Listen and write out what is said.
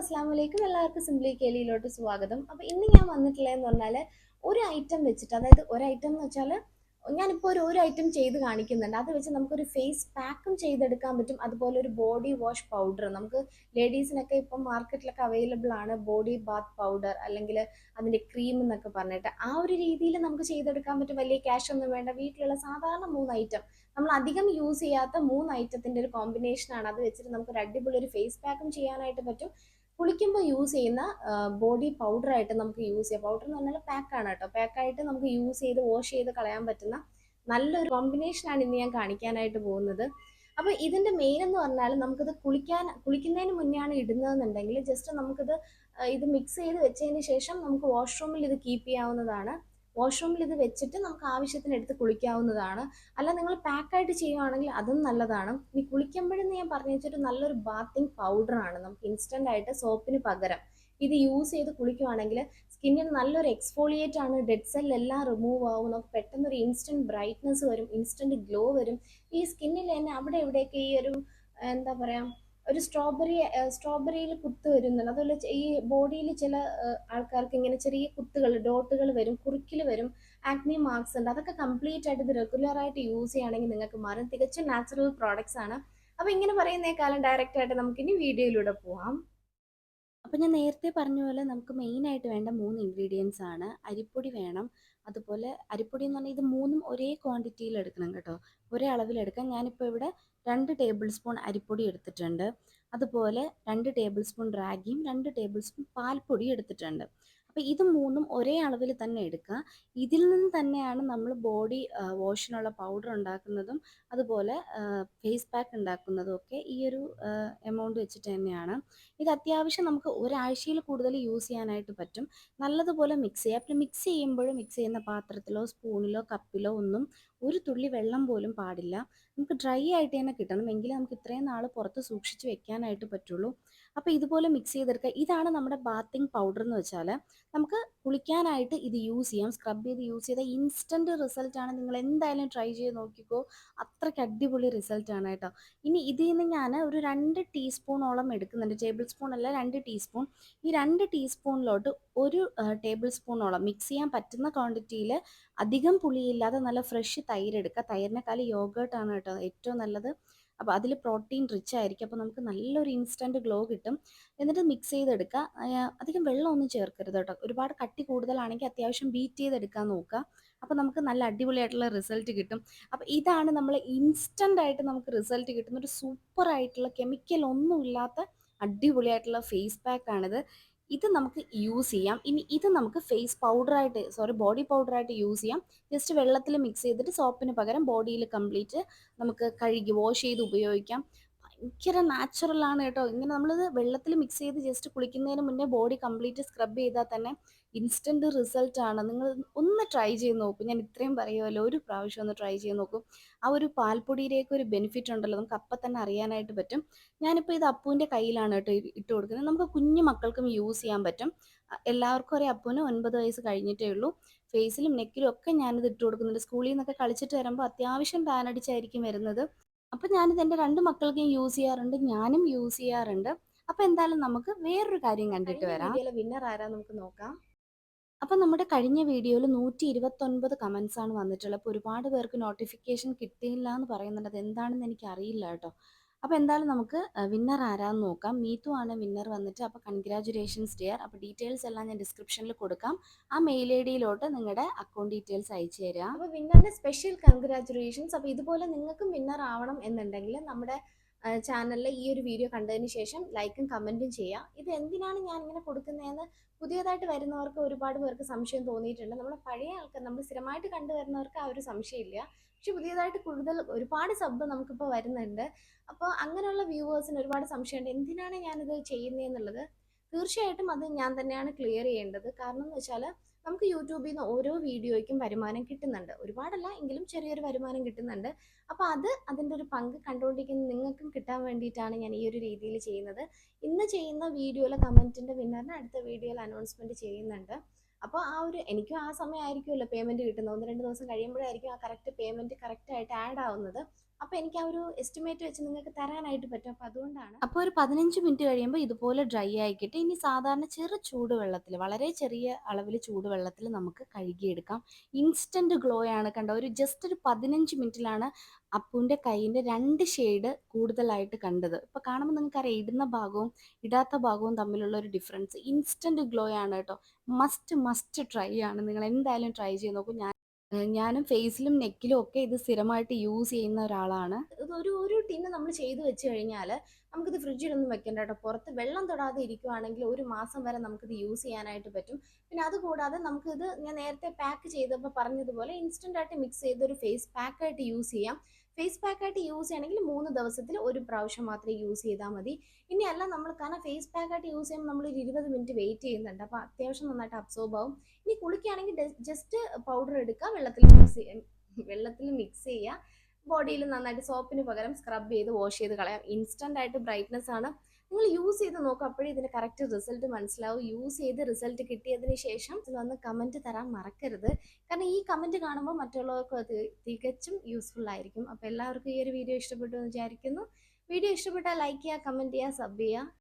അസ്സലാമലൈക്കും. എല്ലാവർക്കും സിംപ്ലി കേലിയിലോട്ട് സ്വാഗതം. അപ്പോൾ ഇന്ന് ഞാൻ വന്നിട്ടുള്ളതെന്ന് പറഞ്ഞാൽ ഒരു ഐറ്റം വെച്ചിട്ട്, അതായത് ഒരു ഐറ്റം എന്ന് വെച്ചാൽ ഞാനിപ്പോൾ ഒരു ഐറ്റം ചെയ്ത് കാണിക്കുന്നുണ്ട്. അത് വെച്ച് നമുക്കൊരു ഫേസ് പാക്കും ചെയ്തെടുക്കാൻ പറ്റും. അതുപോലെ ഒരു ബോഡി വാഷ് പൗഡർ നമുക്ക് ലേഡീസിനൊക്കെ ഇപ്പം മാർക്കറ്റിലൊക്കെ അവൈലബിൾ ആണ്. ബോഡി ബാത്ത് പൗഡർ അല്ലെങ്കിൽ അതിൻ്റെ ക്രീം എന്നൊക്കെ പറഞ്ഞിട്ട് ആ ഒരു രീതിയിൽ നമുക്ക് ചെയ്തെടുക്കാൻ പറ്റും. വലിയ ക്യാഷ് ഒന്നും വേണ്ട. വീട്ടിലുള്ള സാധാരണ 3 ഐറ്റം, നമ്മൾ അധികം യൂസ് ചെയ്യാത്ത 3 ഐറ്റത്തിൻ്റെ ഒരു കോമ്പിനേഷനാണ്. അത് വെച്ചിട്ട് നമുക്കൊരു അടിപൊളി ഒരു ഫേസ് പാക്കും ചെയ്യാനായിട്ട് പറ്റും. കുളിക്കുമ്പോൾ യൂസ് ചെയ്യുന്ന ബോഡി പൗഡറായിട്ട് നമുക്ക് യൂസ് ചെയ്യാം. പൗഡർ എന്ന് പറഞ്ഞാൽ പാക്കാണ് കേട്ടോ. പാക്കായിട്ട് നമുക്ക് യൂസ് ചെയ്ത് വാഷ് ചെയ്ത് കളയാൻ പറ്റുന്ന നല്ലൊരു കോമ്പിനേഷനാണ് ഇന്ന് ഞാൻ കാണിക്കാനായിട്ട് പോകുന്നത്. അപ്പോൾ ഇതിൻ്റെ മെയിൻ എന്ന് പറഞ്ഞാൽ നമുക്കിത് കുളിക്കുന്നതിന് മുന്നെയാണ് ഇടുന്നതെന്നുണ്ടെങ്കിൽ ജസ്റ്റ് നമുക്കിത് ഇത് മിക്സ് ചെയ്ത് വെച്ചതിന് ശേഷം നമുക്ക് വാഷ്റൂമിൽ ഇത് കീപ്പ് ചെയ്യാവുന്നതാണ്. വാഷ്റൂമിൽ ഇത് വെച്ചിട്ട് നമുക്ക് ആവശ്യത്തിന് എടുത്ത് കുളിക്കാവുന്നതാണ്. അല്ല നിങ്ങൾ പാക്കായിട്ട് ചെയ്യുവാണെങ്കിൽ അതും നല്ലതാണ്. ഇനി കുളിക്കുമ്പോഴെന്ന് ഞാൻ പറഞ്ഞു വെച്ചിട്ട് നല്ലൊരു ബാത്തിങ് പൗഡറാണ്. നമുക്ക് ഇൻസ്റ്റൻ്റ് ആയിട്ട് സോപ്പിന് പകരം ഇത് യൂസ് ചെയ്ത് കുളിക്കുവാണെങ്കിൽ സ്കിന്നിന് നല്ലൊരു എക്സ്ഫോളിയേറ്റ് ആണ്. ഡെഡ് സെല്ലെല്ലാം റിമൂവ് ആവും. നമുക്ക് പെട്ടെന്നൊരു ഇൻസ്റ്റൻറ്റ് ബ്രൈറ്റ്നസ് വരും, ഇൻസ്റ്റൻറ്റ് ഗ്ലോ വരും. ഈ സ്കിന്നിൽ തന്നെ അവിടെ എവിടെയൊക്കെ ഈ ഒരു എന്താ പറയുക, ഒരു സ്ട്രോബെറിയിൽ കുത്ത് വരുന്നുണ്ട്. അതുപോലെ ഈ ബോഡിയിൽ ചില ആൾക്കാർക്ക് ഇങ്ങനെ ചെറിയ കുത്തുകൾ, ഡോട്ടുകൾ വരും, കുറുക്കിൽ വരും, ആക്നി മാർക്സ് ഉണ്ട്. അതൊക്കെ കംപ്ലീറ്റ് ആയിട്ട് ഇത് റെഗുലർ ആയിട്ട് യൂസ് ചെയ്യുകയാണെങ്കിൽ നിങ്ങൾക്ക് മാറും. തികച്ചും നാച്ചുറൽ പ്രോഡക്ട്സ് ആണ്. അപ്പോൾ ഇങ്ങനെ പറയുന്നേക്കാളും ഡയറക്റ്റ് ആയിട്ട് നമുക്കിനി വീഡിയോയിലൂടെ പോവാം. അപ്പോൾ ഞാൻ നേരത്തെ പറഞ്ഞ പോലെ നമുക്ക് മെയിനായിട്ട് വേണ്ട 3 ഇൻഗ്രീഡിയൻസ് ആണ്. അരിപ്പൊടി വേണം. അതുപോലെ അരിപ്പൊടി എന്ന് പറഞ്ഞാൽ ഇത് മൂന്നും ഒരേ ക്വാണ്ടിറ്റിയിൽ എടുക്കണം കേട്ടോ. ഒരേ അളവിലെടുക്കാം. ഞാനിപ്പോൾ ഇവിടെ 2 ടേബിൾ സ്പൂൺ അരിപ്പൊടി എടുത്തിട്ടുണ്ട്. അതുപോലെ 2 ടേബിൾ സ്പൂൺ റാഗിയും 2 ടേബിൾ സ്പൂൺ പാൽപ്പൊടി എടുത്തിട്ടുണ്ട്. അപ്പോൾ ഇത് മൂന്നും ഒരേ അളവിൽ തന്നെ എടുക്കുക. ഇതിൽ നിന്ന് തന്നെയാണ് നമ്മൾ ബോഡി വാഷിനുള്ള പൗഡർ ഉണ്ടാക്കുന്നതും അതുപോലെ ഫേസ് പാക്ക് ഉണ്ടാക്കുന്നതും ഒക്കെ ഈ ഒരു എമൗണ്ട് വെച്ചിട്ട് തന്നെയാണ്. ഇത് അത്യാവശ്യം നമുക്ക് ഒരാഴ്ചയിൽ കൂടുതൽ യൂസ് ചെയ്യാനായിട്ട് പറ്റും. നല്ലതുപോലെ മിക്സ് ചെയ്യുക. അപ്പോൾ മിക്സ് ചെയ്യുമ്പോൾ മിക്സ് ചെയ്യുന്ന പാത്രത്തിലോ സ്പൂണിലോ കപ്പിലോ ഒന്നും ഒരു തുള്ളി വെള്ളം പോലും പാടില്ല. നമുക്ക് ഡ്രൈ ആയിട്ട് തന്നെ കിട്ടണം. എങ്കിലേ നമുക്ക് ഇത്രയും നാൾ പുറത്ത് സൂക്ഷിച്ച് വെക്കാനായിട്ട് പറ്റുള്ളൂ. അപ്പോൾ ഇതുപോലെ മിക്സ് ചെയ്തെടുക്കുക. ഇതാണ് നമ്മുടെ ബാത്തിങ് പൗഡർ എന്ന് വെച്ചാൽ നമുക്ക് കുളിക്കാനായിട്ട് ഇത് യൂസ് ചെയ്യാം. സ്ക്രബ് ചെയ്ത് യൂസ് ചെയ്താൽ ഇൻസ്റ്റൻറ്റ് റിസൾട്ടാണ്. നിങ്ങൾ എന്തായാലും ട്രൈ ചെയ്ത് നോക്കിക്കോ. അത്രയ്ക്ക് അടിപൊളി റിസൾട്ടാണ് കേട്ടോ. ഇനി ഇതിൽ നിന്ന് ഞാൻ ഒരു 2 ടീസ്പൂണോളം എടുക്കുന്നുണ്ട്. ടേബിൾ സ്പൂൺ അല്ല, 2 ടീസ്പൂൺ. ഈ 2 ടീസ്പൂണിലോട്ട് 1 ടേബിൾ സ്പൂണോളം മിക്സ് ചെയ്യാൻ പറ്റുന്ന ക്വാണ്ടിറ്റിയിൽ, അധികം പുളിയില്ലാതെ നല്ല ഫ്രഷ് തൈര് എടുക്കുക. തൈരിനെക്കാളും യോഗേർട്ടാണ് കേട്ടോ ഏറ്റവും നല്ലത്. അപ്പോൾ അതിൽ പ്രോട്ടീൻ റിച്ച് ആയിരിക്കും. അപ്പോൾ നമുക്ക് നല്ലൊരു ഇൻസ്റ്റൻറ്റ് ഗ്ലോ കിട്ടും. എന്നിട്ട് മിക്സ് ചെയ്തെടുക്കുക. അധികം വെള്ളമൊന്നും ചേർക്കരുത് കേട്ടോ. ഒരുപാട് കട്ടി കൂടുതലാണെങ്കിൽ അത്യാവശ്യം ബീറ്റ് ചെയ്തെടുക്കാൻ നോക്കുക. അപ്പോൾ നമുക്ക് നല്ല അടിപൊളിയായിട്ടുള്ള റിസൾട്ട് കിട്ടും. അപ്പോൾ ഇതാണ് നമ്മൾ ഇൻസ്റ്റൻ്റ് ആയിട്ട് നമുക്ക് റിസൾട്ട് കിട്ടുന്ന ഒരു സൂപ്പർ ആയിട്ടുള്ള കെമിക്കൽ ഒന്നും ഇല്ലാത്ത അടിപൊളിയായിട്ടുള്ള ഫേസ് പാക്കാണിത്. ഇത് നമുക്ക് യൂസ് ചെയ്യാം. ഇനി ഇത് നമുക്ക് ബോഡി പൗഡറായിട്ട് യൂസ് ചെയ്യാം. ജസ്റ്റ് വെള്ളത്തിൽ മിക്സ് ചെയ്തിട്ട് സോപ്പിന് പകരം ബോഡിയിൽ കംപ്ലീറ്റ് നമുക്ക് കഴുകി വാഷ് ചെയ്ത് ഉപയോഗിക്കാം. ഭയങ്കര നാച്ചുറലാണ് കേട്ടോ. ഇങ്ങനെ നമ്മളിത് വെള്ളത്തിൽ മിക്സ് ചെയ്ത് ജസ്റ്റ് കുളിക്കുന്നതിന് മുന്നേ ബോഡി കംപ്ലീറ്റ് സ്ക്രബ് ചെയ്താൽ തന്നെ ഇൻസ്റ്റൻറ്റ് റിസൾട്ടാണ്. നിങ്ങൾ ഒന്ന് ട്രൈ ചെയ്ത് നോക്കൂ. ഞാൻ ഇത്രയും പറയുമല്ലോ, ഒരു പ്രാവശ്യം ഒന്ന് ട്രൈ ചെയ്ത് നോക്കൂ. ആ ഒരു പാൽപ്പൊടിയിലേക്ക് ഒരു ബെനിഫിറ്റ് ഉണ്ടല്ലോ, നമുക്ക് അപ്പം തന്നെ അറിയാനായിട്ട് പറ്റും. ഞാനിപ്പോൾ ഇത് അപ്പൂൻ്റെ കയ്യിലാണ് കേട്ടോ ഇട്ട് കൊടുക്കുന്നത്. നമുക്ക് കുഞ്ഞു മക്കൾക്കും യൂസ് ചെയ്യാൻ പറ്റും. എല്ലാവർക്കും ഒരു അപ്പൂന് 9 വയസ്സ് കഴിഞ്ഞിട്ടേ ഉള്ളൂ. ഫേസിലും നെക്കിലും ഒക്കെ ഞാനിത് ഇട്ട് കൊടുക്കുന്നുണ്ട്. സ്കൂളിൽ നിന്നൊക്കെ കളിച്ചിട്ട് വരുമ്പോൾ അത്യാവശ്യം ടാൻ അടിച്ചായിരിക്കും വരുന്നത്. അപ്പം ഞാനിത് എൻ്റെ 2 മക്കൾക്കും യൂസ് ചെയ്യാറുണ്ട്, ഞാനും യൂസ് ചെയ്യാറുണ്ട്. അപ്പോൾ എന്തായാലും നമുക്ക് വേറൊരു കാര്യം കണ്ടിട്ട് വരാം. വീഡിയോയിലെ വിന്നർ ആരാ നമുക്ക് നോക്കാം. അപ്പം നമ്മുടെ കഴിഞ്ഞ വീഡിയോയിൽ 129 കമൻസ് ആണ് വന്നിട്ടുള്ളത്. അപ്പോൾ ഒരുപാട് പേർക്ക് നോട്ടിഫിക്കേഷൻ കിട്ടിയില്ല എന്ന് പറയുന്നുണ്ട്. അത് എന്താണെന്ന് എനിക്ക് അറിയില്ല കേട്ടോ. അപ്പോൾ എന്തായാലും നമുക്ക് വിന്നർ ആരാന്ന് നോക്കാം. മീതു ആണ് വിന്നർ വന്നിട്ട്. അപ്പോൾ കൺഗ്രാജുലേഷൻസ് ഡിയർ. അപ്പോൾ ഡീറ്റെയിൽസ് എല്ലാം ഞാൻ ഡിസ്ക്രിപ്ഷനിൽ കൊടുക്കാം. ആ മെയിൽ ഐ ഡിയിലോട്ട് നിങ്ങളുടെ അക്കൗണ്ട് ഡീറ്റെയിൽസ് അയച്ചു തരാം. അപ്പോൾ വിന്നറിന് സ്പെഷ്യൽ കൺഗ്രാജുലേഷൻസ്. അപ്പോൾ ഇതുപോലെ നിങ്ങൾക്കും വിന്നർ ആവണം എന്നുണ്ടെങ്കിൽ നമ്മുടെ ചാനലിൽ ഈ ഒരു വീഡിയോ കണ്ടതിന് ശേഷം ലൈക്കും കമൻറ്റും ചെയ്യാം. ഇത് എന്തിനാണ് ഞാൻ ഇങ്ങനെ കൊടുക്കുന്നതെന്ന് പുതിയതായിട്ട് വരുന്നവർക്ക് ഒരുപാട് പേർക്ക് സംശയം തോന്നിയിട്ടുണ്ട്. നമ്മുടെ പഴയ ആൾക്കാർ, നമ്മൾ സ്ഥിരമായിട്ട് കണ്ടുവരുന്നവർക്ക് ആ ഒരു സംശയമില്ല. പക്ഷെ പുതിയതായിട്ട് ഒരുപാട് സബ് നമുക്കിപ്പോൾ വരുന്നുണ്ട്. അപ്പോൾ അങ്ങനെയുള്ള വ്യൂവേഴ്സിന് ഒരുപാട് സംശയമുണ്ട്, എന്തിനാണ് ഞാനിത് ചെയ്യുന്നതെന്നുള്ളത്. തീർച്ചയായിട്ടും അത് ഞാൻ തന്നെയാണ് ക്ലിയർ ചെയ്യേണ്ടത്. കാരണം എന്ന് വെച്ചാൽ നമുക്ക് യൂട്യൂബിൽ നിന്ന് ഓരോ വീഡിയോയ്ക്കും വരുമാനം കിട്ടുന്നുണ്ട്. ഒരുപാടല്ല എങ്കിലും ചെറിയൊരു വരുമാനം കിട്ടുന്നുണ്ട്. അപ്പോൾ അതിൻ്റെ ഒരു പങ്ക് കണ്ടുകൊണ്ടിരിക്കുന്ന നിങ്ങൾക്കും കിട്ടാൻ വേണ്ടിയിട്ടാണ് ഞാൻ ഈ ഒരു രീതിയിൽ ചെയ്യുന്നത്. ഇന്ന് ചെയ്യുന്ന വീഡിയോയിലെ കമൻറ്റിൻ്റെ വിന്നറിന് അടുത്ത വീഡിയോയിൽ അനൗൺസ്മെൻറ്റ് ചെയ്യുന്നുണ്ട്. അപ്പോൾ എനിക്കും ആ സമയമായിരിക്കുമല്ലോ പേയ്മെൻറ്റ് കിട്ടുന്നത്. 1-2 ദിവസം കഴിയുമ്പോഴായിരിക്കും ആ കറക്റ്റ് പേയ്മെൻറ്റ് കറക്റ്റായിട്ട് ആഡ് ആവുന്നത്. അപ്പോൾ എനിക്ക് ആ ഒരു എസ്റ്റിമേറ്റ് വെച്ച് നിങ്ങൾക്ക് തരാനായിട്ട് പറ്റും. അപ്പോൾ അതുകൊണ്ടാണ്. അപ്പോൾ ഒരു 15 മിനിറ്റ് കഴിയുമ്പോൾ ഇതുപോലെ ഡ്രൈ ആയിക്കിട്ട് ഇനി സാധാരണ ചെറു ചൂടുവെള്ളത്തിൽ, വളരെ ചെറിയ അളവിൽ ചൂടുവെള്ളത്തിൽ നമുക്ക് കഴുകിയെടുക്കാം. ഇൻസ്റ്റൻറ്റ് ഗ്ലോ ആണ് കണ്ടോ. ഒരു ജസ്റ്റ് ഒരു 15 മിനിറ്റിലാണ് അപ്പുവിൻ്റെ കൈയിൻ്റെ 2 ഷെയ്ഡ് കൂടുതലായിട്ട് കണ്ടത്. ഇപ്പോൾ കാണുമ്പോൾ നിങ്ങൾക്കറിയാം ഇടുന്ന ഭാഗവും ഇടാത്ത ഭാഗവും തമ്മിലുള്ള ഒരു ഡിഫറൻസ്. ഇൻസ്റ്റൻറ്റ് ഗ്ലോ ആണ് കേട്ടോ. മസ്റ്റ് ട്രൈ ആണ്. നിങ്ങൾ എന്തായാലും ട്രൈ ചെയ്ത് നോക്കൂ. ഞാനും ഫേസിലും നെക്കിലും ഒക്കെ ഇത് സ്ഥിരമായിട്ട് യൂസ് ചെയ്യുന്ന ഒരാളാണ്. ഇത് ഒരു ടിന്ന് നമ്മൾ ചെയ്ത് വെച്ച് കഴിഞ്ഞാൽ നമുക്കിത് ഫ്രിഡ്ജിലൊന്നും വെക്കേണ്ട കേട്ടോ. പുറത്ത് വെള്ളം തൊടാതെ ഇരിക്കുവാണെങ്കിൽ 1 മാസം വരെ നമുക്കിത് യൂസ് ചെയ്യാനായിട്ട് പറ്റും. പിന്നെ അതുകൂടാതെ നമുക്കിത് ഞാൻ നേരത്തെ പാക്ക് ചെയ്തപ്പോൾ പറഞ്ഞതുപോലെ ഇൻസ്റ്റൻ്റ് ആയിട്ട് മിക്സ് ചെയ്ത് ഒരു ഫേസ് പാക്കായിട്ട് യൂസ് ചെയ്യാം. ഫേസ് പാക്കായിട്ട് യൂസ് ചെയ്യണമെങ്കിൽ 3 ദിവസത്തിൽ ഒരു പ്രാവശ്യം മാത്രമേ യൂസ് ചെയ്താൽ മതി. ഇനിയല്ല നമ്മൾ, കാരണം ഫേസ് പാക്കായിട്ട് യൂസ് ചെയ്യുമ്പോൾ നമ്മളൊരു 20 മിനിറ്റ് വെയിറ്റ് ചെയ്യുന്നുണ്ട്. അപ്പോൾ അത്യാവശ്യം നന്നായിട്ട് അബ്സോർബ് ആവും. ഇനി കുളിക്കുകയാണെങ്കിൽ ജസ്റ്റ് പൗഡർ എടുക്കുക, വെള്ളത്തിൽ മിക്സ് ചെയ്യുക, ബോഡിയിൽ നന്നായിട്ട് സോപ്പിന് പകരം സ്ക്രബ് ചെയ്ത് വാഷ് ചെയ്ത് കളയാം. ഇൻസ്റ്റൻ്റ് ആയിട്ട് ബ്രൈറ്റ്നസ് ആണ്. നിങ്ങൾ യൂസ് ചെയ്ത് നോക്കുക, അപ്പോഴേ ഇതിന് കറക്റ്റ് റിസൾട്ട് മനസ്സിലാവും. യൂസ് ചെയ്ത് റിസൾട്ട് കിട്ടിയതിന് ശേഷം ഇത് വന്ന് കമൻറ്റ് തരാൻ മറക്കരുത്. കാരണം ഈ കമൻറ്റ് കാണുമ്പോൾ മറ്റുള്ളവർക്ക് അത് തികച്ചും യൂസ്ഫുൾ ആയിരിക്കും. അപ്പോൾ എല്ലാവർക്കും ഈ ഒരു വീഡിയോ ഇഷ്ടപ്പെട്ടു എന്ന് വിചാരിക്കുന്നു. വീഡിയോ ഇഷ്ടപ്പെട്ടാൽ ലൈക്ക് ചെയ്യുക, കമൻറ്റ് ചെയ്യുക, സബ് ചെയ്യുക.